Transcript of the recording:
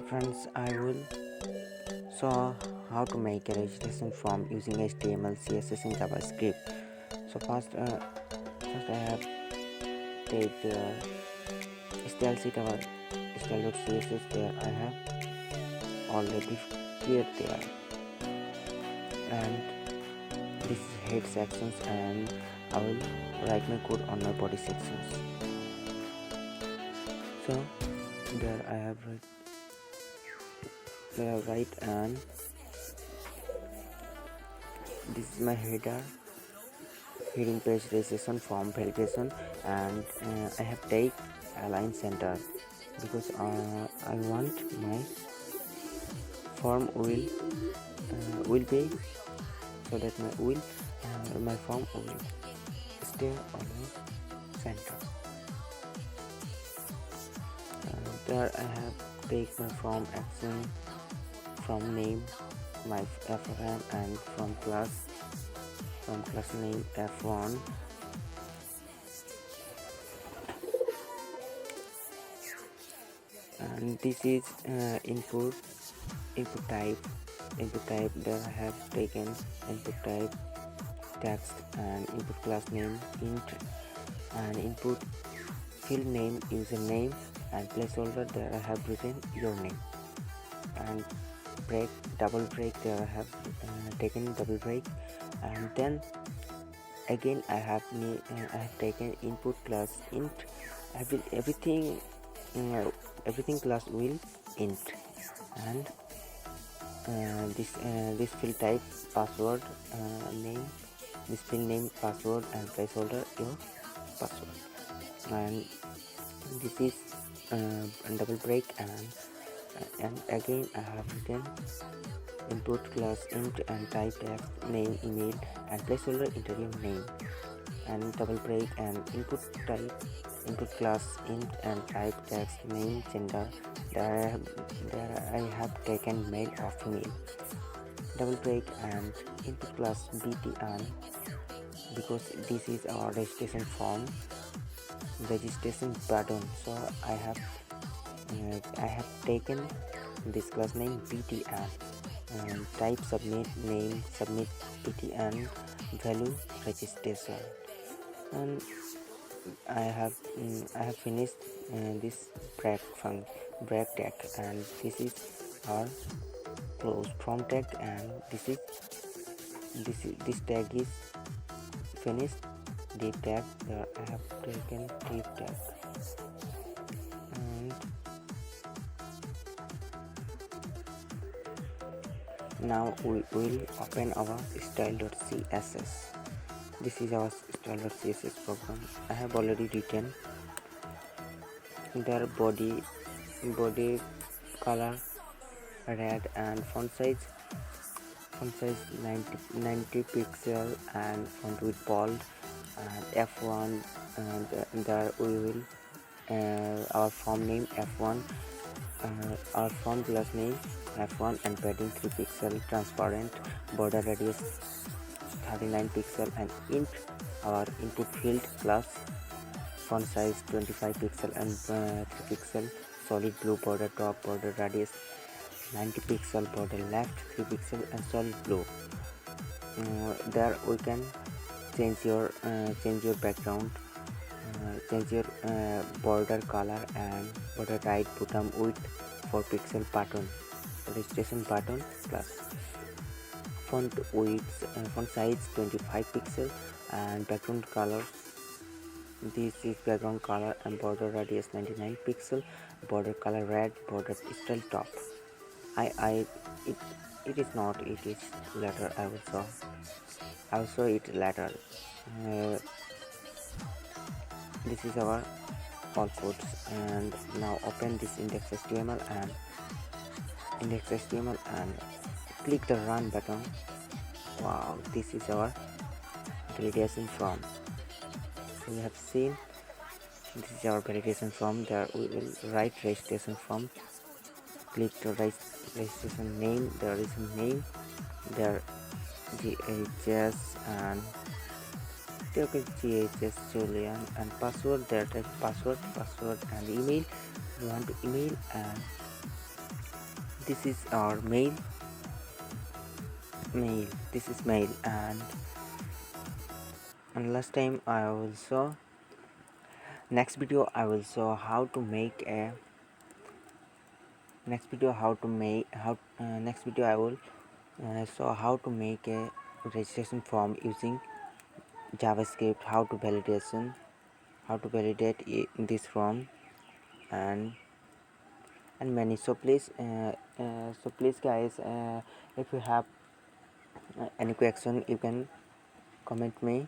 Friends, I will show how to make a registration form using HTML, CSS and JavaScript. So first I have take the style sheet our style.css. There I have already cleared there, and this is head sections, and I will write my code on my body sections. So there I have write and this is my heading page registration form validation, and I have take align center because I want my form will be so that my form will stay always center. There I have take my form action from name my f1 and from class name f1, and this is input type. There I have taken input type text and input class name int, and input field name username, and placeholder there I have written your name, and double break there I have taken double break, and then again I have taken input class int. Everything class will int, and this field type password name, this field name password, and placeholder your password, and this is double break, and again I have written input class int and type text name email and placeholder enter your name, and double break, and input class int and type text name gender. There I have taken male or female, double break, and input class btn because this is our registration form registration button. So I have taken this class name btn, and type submit name submit btn value registration, and I have finished this break tag, and this is our close from tag, and this tag is finished. The tag there I have taken div tag, and now we will open our style.css. This is our style.css program. I have already written their body color red, and font size 90 pixel, and font width bold, and f1, and there we will our form name f1, our form class name f1, and padding 3 pixel, transparent, border radius 39 pixel, and int our input field class, font size 25 pixel and 3 pixel, solid blue border, top border radius 90 pixel, border left 3 pixel, and solid blue. There we can change your background, change your border color, and border right bottom width 4 pixel, button registration button plus font width font size 25 pixel, and background color, this is background color, and border radius 99 pixel, border color red, border style top. It is not, it is later. I will show it later. This is our all codes, and now open this index.html and click the run button. Wow, this is our validation form. So we have seen this is our validation form. There we will write registration form. Click to write registration name. There is a name there, GHS, and take GHS Julian, and password there, type password and email. You want to email, and this is our mail. This is mail. And last time I also next video I will show how to make a next video I will show how to make a registration form using JavaScript, how to validate this form, and many. So please guys, if you have any question, you can comment me.